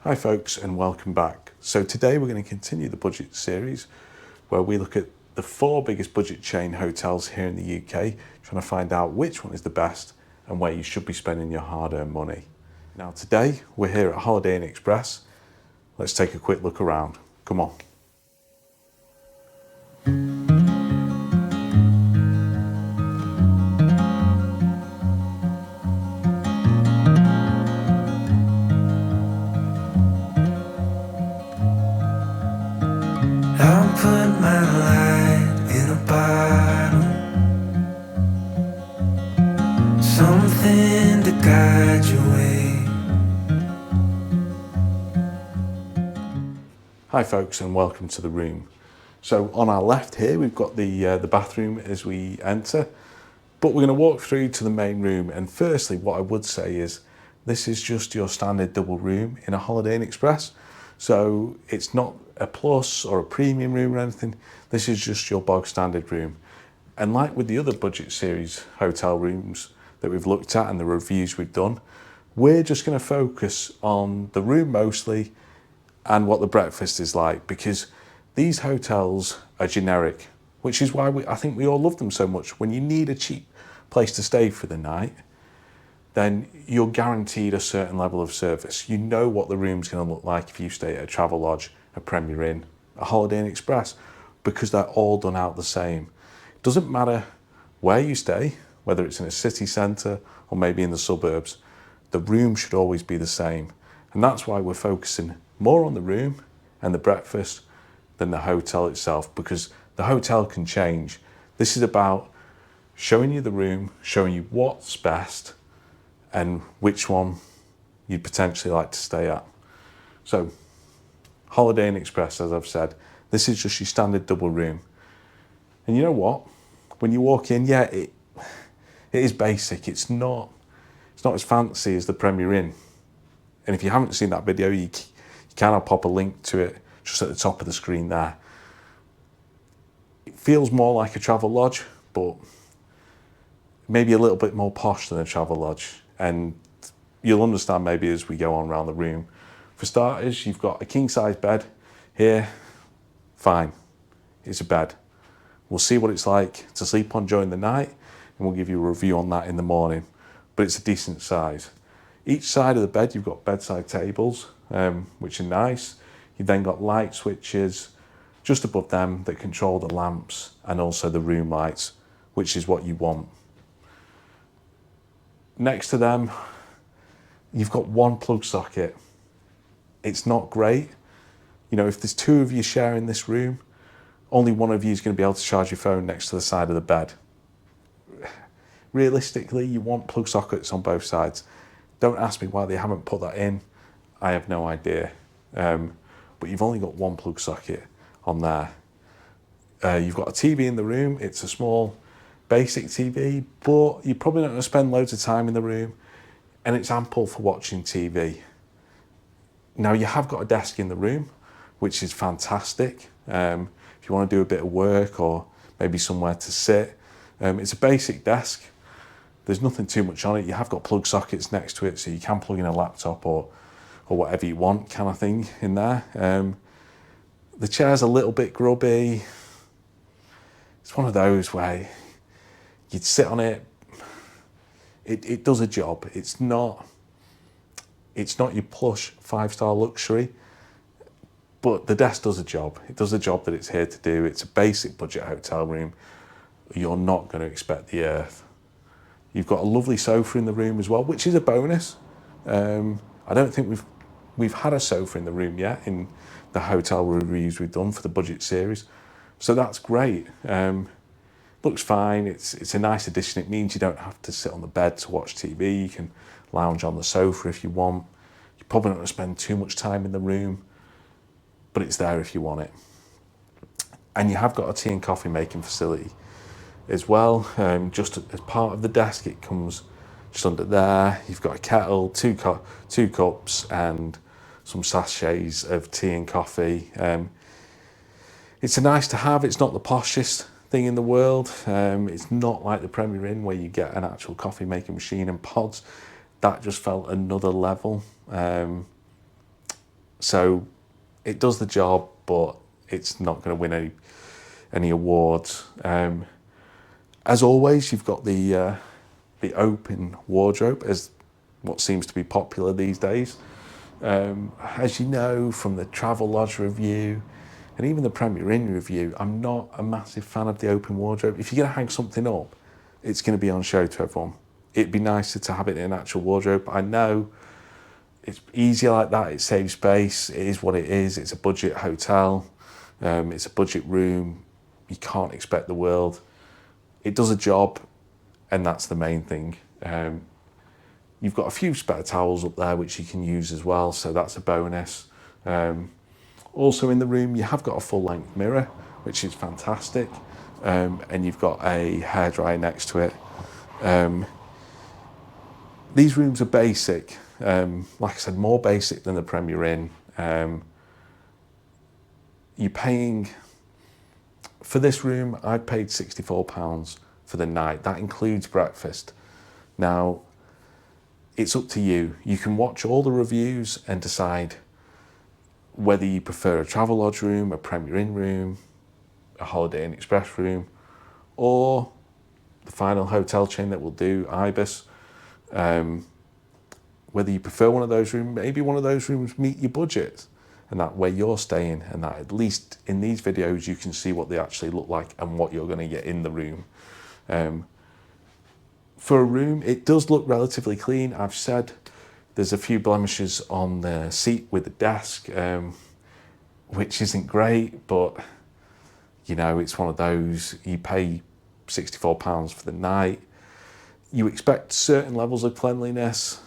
Hi folks and welcome back. So today we're going to continue the budget series where we look at the 4 biggest budget chain hotels here in the UK, trying to find out which one is the best and where you should be spending your hard-earned money. Now today we're here at Holiday Inn Express. Let's take a quick look around. Come on. I'll put my light in a bottle, something to guide your way. Hi folks and welcome to the room. So on our left here we've got the bathroom as we enter, but we're going to walk through to the main room. And firstly, what I would say is this is just your standard double room in a Holiday Inn Express. So it's not a plus or a premium room or anything. This is just your bog standard room. And like with the other budget series hotel rooms that we've looked at and the reviews we've done, we're just going to focus on the room mostly and what the breakfast is like, because these hotels are generic, which is why I think we all love them so much. When you need a cheap place to stay for the night, then you're guaranteed a certain level of service. You know what the room's going to look like if you stay at a Travel.Lodge, a Premier Inn, a Holiday Inn Express, because they're all done out the same. It doesn't matter where you stay, whether it's in a city centre or maybe in the suburbs, the room should always be the same. And that's why we're focusing more on the room and the breakfast than the hotel itself, because the hotel can change. This is about showing you the room, showing you what's best and which one you'd potentially like to stay at. So, Holiday Inn Express, as I've said, this is just your standard double room. And you know what? When you walk in, yeah, it is basic. It's not as fancy as the Premier Inn. And if you haven't seen that video, you can, I'll pop a link to it just at the top of the screen there. It feels more like a Travel.Lodge, but maybe a little bit more posh than a Travel.Lodge. And you'll understand maybe as we go on around the room. For starters, you've got a king-size bed here. Fine, it's a bed. We'll see what it's like to sleep on during the night, and we'll give you a review on that in the morning. But it's a decent size. Each side of the bed, you've got bedside tables, which are nice. You've then got light switches just above them that control the lamps and also the room lights, which is what you want. Next to them, you've got one plug socket. It's not great. You know, if there's 2 of you sharing this room, only one of you is going to be able to charge your phone next to the side of the bed. Realistically, you want plug sockets on both sides. Don't ask me why they haven't put that in. I have no idea. But you've only got one plug socket on there. You've got a TV in the room. It's a small, basic TV, but you're probably not going to spend loads of time in the room, and it's ample for watching TV. Now, you have got a desk in the room, which is fantastic. If you want to do a bit of work or maybe somewhere to sit, it's a basic desk. There's nothing too much on it. You have got plug sockets next to it, so you can plug in a laptop or whatever you want kind of thing in there. The chair's a little bit grubby. It's one of those where you'd sit on it. It does a job. It's not your plush 5-star luxury, but the desk does a job. It does the job that it's here to do. It's a basic budget hotel room. You're not going to expect the earth. You've got a lovely sofa in the room as well, which is a bonus. I don't think we've had a sofa in the room yet in the hotel reviews we've done for the budget series, so that's great. Looks fine. It's a nice addition. It means you don't have to sit on the bed to watch TV. You can lounge on the sofa if you want. You're probably not going to spend too much time in the room, but it's there if you want it. And you have got a tea and coffee making facility as well. Just as part of the desk, it comes just under there. You've got a kettle, two cups, and some sachets of tea and coffee. It's a nice to have. It's not the poshest thing in the world. It's not like the Premier Inn where you get an actual coffee making machine and pods. That just felt another level. So it does the job, but it's not going to win any awards. As always, you've got the open wardrobe as what seems to be popular these days. As you know from the Travel Lodge review and even the Premier Inn review, I'm not a massive fan of the open wardrobe. If you're going to hang something up, it's going to be on show to everyone. It'd be nicer to have it in an actual wardrobe. I know it's easier like that, it saves space, it is what it is, it's a budget hotel, it's a budget room, you can't expect the world. It does a job, and that's the main thing. You've got a few spare towels up there which you can use as well, so that's a bonus. Also in the room you have got a full-length mirror, which is fantastic, and you've got a hairdryer next to it. These rooms are basic, like I said, more basic than the Premier Inn. You're paying, for this room, I paid £64 for the night. That includes breakfast. Now, it's up to you. You can watch all the reviews and decide whether you prefer a Travel Lodge room, a Premier Inn room, a Holiday Inn Express room, or the final hotel chain that will do, Ibis. Whether you prefer one of those rooms, maybe one of those rooms meet your budget and that where you're staying, and that at least in these videos you can see what they actually look like and what you're going to get in the room. For a room, it does look relatively clean. I've said there's a few blemishes on the seat with the desk, which isn't great, but you know, it's one of those, you pay £64 for the night. You expect certain levels of cleanliness.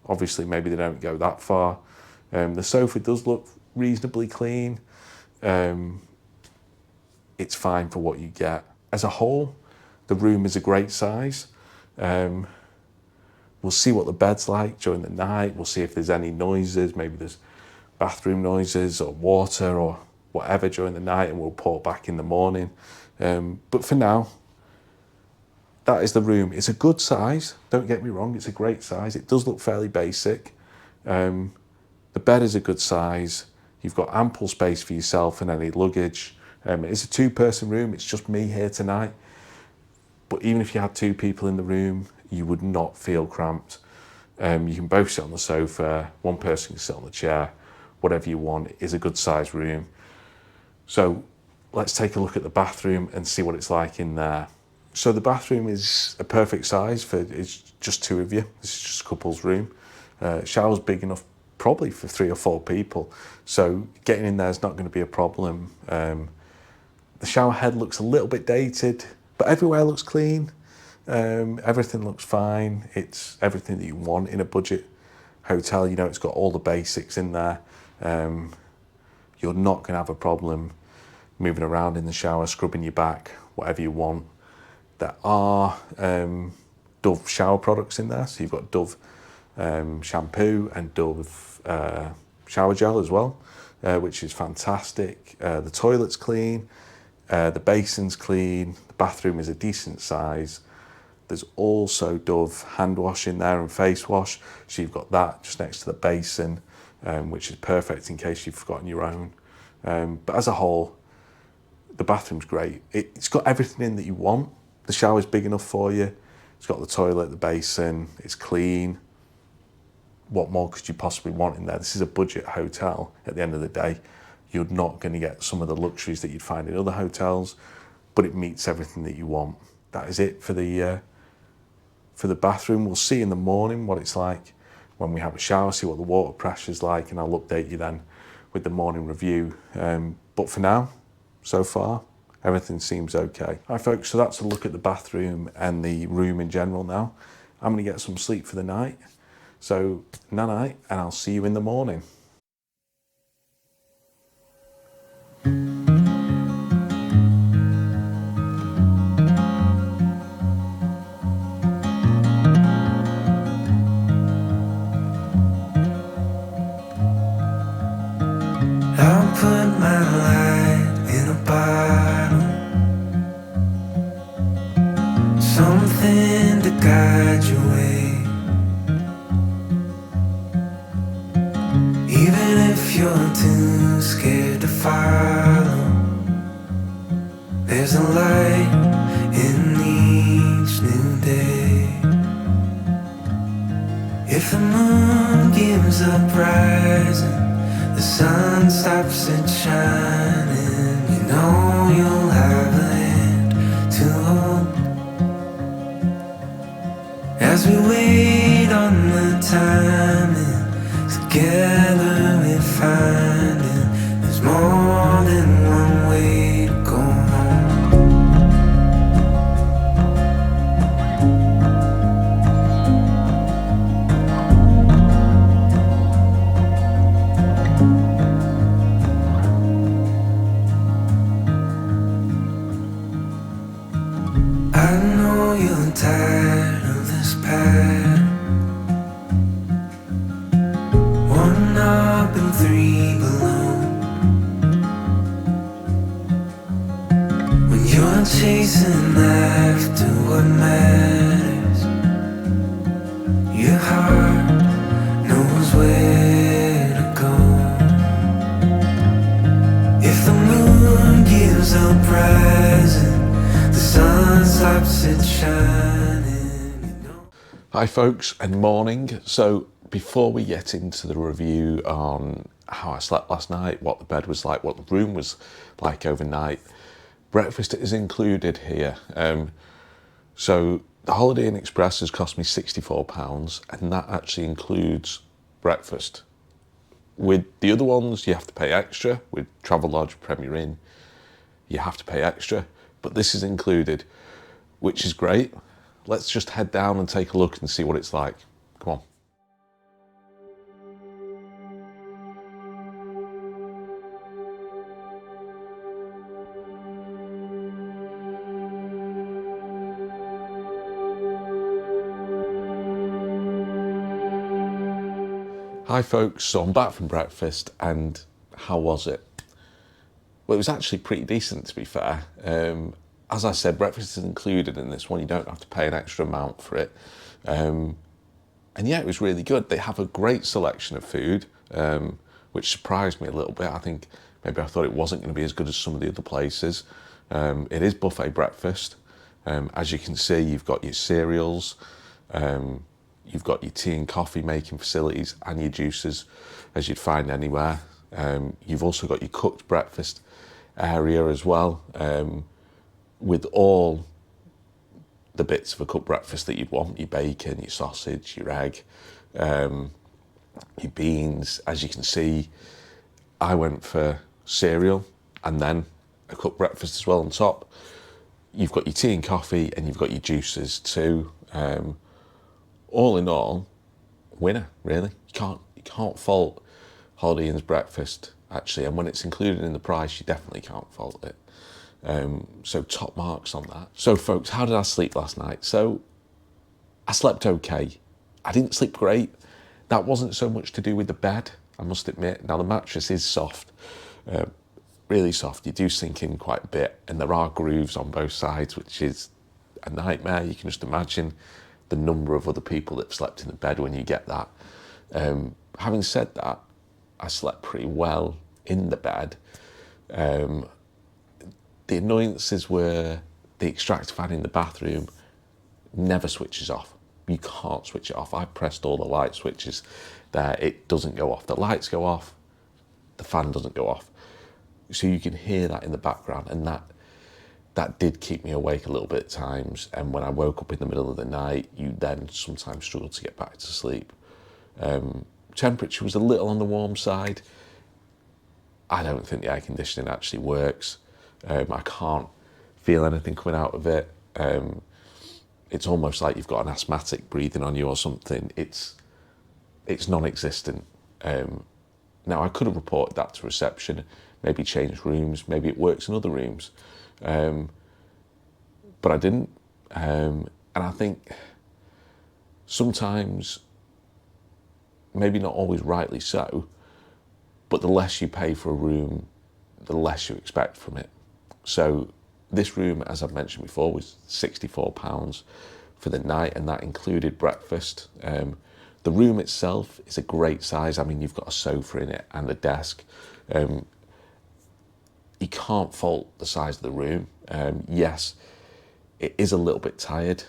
Obviously, maybe they don't go that far. The sofa does look reasonably clean. It's fine for what you get. As a whole, the room is a great size. We'll see what the bed's like during the night. We'll see if there's any noises. Maybe there's bathroom noises or water or whatever during the night, and we'll report back in the morning. But for now, that is the room. It's a good size, don't get me wrong, it's a great size. It does look fairly basic. The bed is a good size. You've got ample space for yourself and any luggage. It's a two-person room, it's just me here tonight. But even if you had two people in the room, you would not feel cramped. You can both sit on the sofa, one person can sit on the chair, whatever you want. It is a good sized room. So let's take a look at the bathroom and see what it's like in there. So the bathroom is a perfect size for, it's just two of you. This is just a couple's room. Shower's big enough probably for 3 or 4 people. So getting in there is not going to be a problem. The shower head looks a little bit dated, but everywhere looks clean. Everything looks fine. It's everything that you want in a budget hotel. You know, it's got all the basics in there. You're not going to have a problem moving around in the shower, scrubbing your back, whatever you want. There are Dove shower products in there. So you've got Dove shampoo and Dove shower gel as well, which is fantastic. The toilet's clean, the basin's clean, the bathroom is a decent size. There's also Dove hand wash in there and face wash. So you've got that just next to the basin, which is perfect in case you've forgotten your own. But as a whole, the bathroom's great. It's got everything in that you want. The shower's big enough for you. It's got the toilet, the basin, it's clean. What more could you possibly want in there? This is a budget hotel at the end of the day. You're not going to get some of the luxuries that you'd find in other hotels, but it meets everything that you want. That is it for the bathroom. We'll see in the morning what it's like when we have a shower, see what the water pressure's like, and I'll update you then with the morning review. But for now, so far, everything seems okay. Hi folks, so that's a look at the bathroom and the room in general now. I'm going to get some sleep for the night. So, night-night, and I'll see you in the morning. I'll put my light in a bottle, something to guide your way. Even if you're There's a light in each new day. If the moon gives up rising, the sun stops it shining, you know you'll have a hand to hold. As we wait on the timing, together we find it. There's more than one way to go home. I know you're tired of this pattern. One up and three below. When you're chasing after what matters, your heart knows where to go. If the moon gives up rising, the sun stops it shining, you know. Hi folks, and morning. So before we get into the review on how I slept last night, what the bed was like, what the room was like overnight, breakfast is included here. So the Holiday Inn Express has cost me £64, and that actually includes breakfast. With the other ones, you have to pay extra. With Travel Lodge, Premier Inn, you have to pay extra, but this is included, which is great. Let's just head down and take a look and see what it's like. Come on. Hi folks, so I'm back from breakfast, and how was it? Well, it was actually pretty decent, to be fair. As I said, breakfast is included in this one. You don't have to pay an extra amount for it. And yeah, it was really good. They have a great selection of food, which surprised me a little bit. I think maybe I thought it wasn't going to be as good as some of the other places. It is buffet breakfast. As you can see, you've got your cereals, you've got your tea and coffee making facilities and your juices, as you'd find anywhere. You've also got your cooked breakfast area as well, with all the bits of a cooked breakfast that you'd want: your bacon, your sausage, your egg, your beans. As you can see, I went for cereal and then a cooked breakfast as well on top. You've got your tea and coffee, and you've got your juices too. All in all, winner, really. You can't fault Holiday Inn's breakfast, actually, and when it's included in the price, you definitely can't fault it. So top marks on that. So folks, how did I sleep last night? So I slept okay. I didn't sleep great. That wasn't so much to do with the bed, I must admit. Now the mattress is soft, really soft. You do sink in quite a bit, and there are grooves on both sides, which is a nightmare. You can just imagine the number of other people that have slept in the bed when you get that. Having said that, I slept pretty well in the bed. The annoyances were the extractor fan in the bathroom never switches off. You can't switch it off. I pressed all the light switches there. It doesn't go off. The lights go off, the fan doesn't go off. So you can hear that in the background, and that did keep me awake a little bit at times. And when I woke up in the middle of the night, you then sometimes struggle to get back to sleep. Temperature was a little on the warm side. I don't think the air conditioning actually works. I can't feel anything coming out of it. It's almost like you've got an asthmatic breathing on you or something. It's non-existent. Now, I could have reported that to reception, maybe changed rooms, maybe it works in other rooms. But I didn't. And I think sometimes, maybe not always rightly so, but the less you pay for a room, the less you expect from it. So this room, as I've mentioned before, was £64 for the night, and that included breakfast. The room itself is a great size. I mean, you've got a sofa in it and a desk. you can't fault the size of the room. Yes, it is a little bit tired.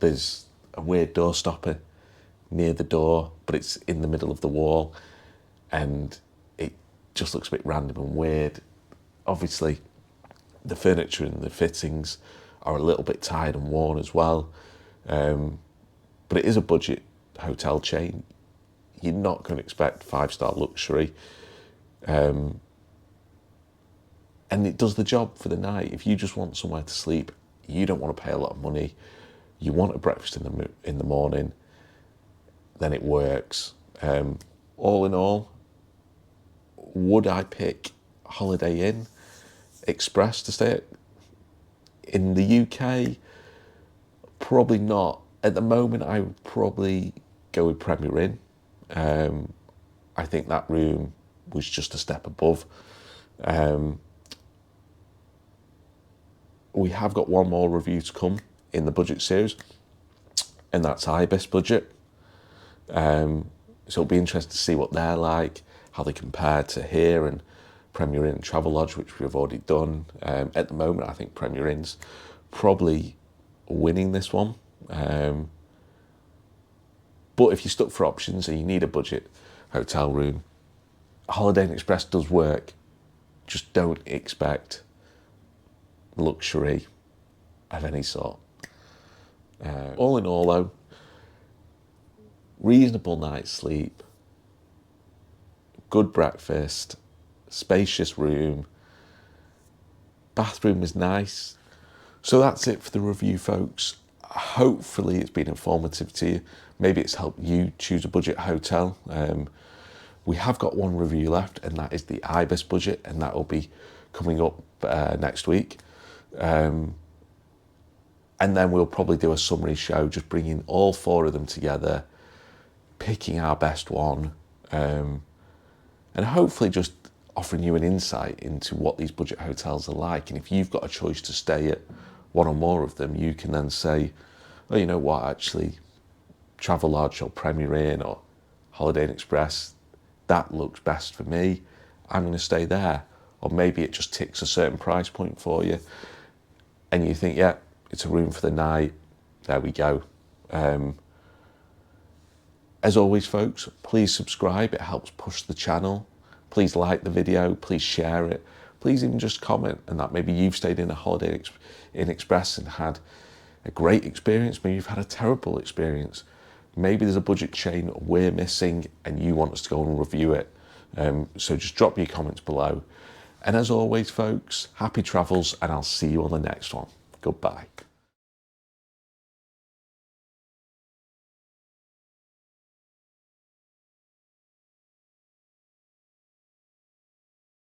There's a weird door stopper near the door, but it's in the middle of the wall, and it just looks a bit random and weird. Obviously, the furniture and the fittings are a little bit tired and worn as well. But it is a budget hotel chain. You're not going to expect 5-star luxury. And it does the job for the night. If you just want somewhere to sleep, you don't want to pay a lot of money, you want a breakfast in the morning, then it works. All in all, would I pick Holiday Inn Express to stay at? In the UK, probably not. At the moment, I would probably go with Premier Inn. I think that room was just a step above. We have got one more review to come in the budget series, and that's Ibis budget. So it'll be interesting to see what they're like, how they compare to here and Premier Inn and Travelodge, which we've already done. At the moment, I think Premier Inn's probably winning this one. But if you're stuck for options and you need a budget hotel room, Holiday Inn Express does work. Just don't expect luxury of any sort. All in all, though, reasonable night's sleep, good breakfast, spacious room, bathroom is nice. So that's it for the review, folks. Hopefully it's been informative to you. Maybe it's helped you choose a budget hotel. We have got one review left, and that is the Ibis budget, and that will be coming up next week. And then we'll probably do a summary show, just bringing all 4 of them together, picking our best one, and hopefully just offering you an insight into what these budget hotels are like. And if you've got a choice to stay at one or more of them, you can then say, oh, you know what, actually, Travelodge or Premier Inn or Holiday Inn Express, that looks best for me, I'm going to stay there. Or maybe it just ticks a certain price point for you, and you think, yeah, it's a room for the night, there we go. As always, folks, please subscribe, it helps push the channel. Please like the video, please share it. Please even just comment, and that maybe you've stayed in a Holiday Inn Express and had a great experience, maybe you've had a terrible experience. Maybe there's a budget chain we're missing and you want us to go and review it. So just drop your comments below. And as always, folks, happy travels, and I'll see you on the next one. Goodbye.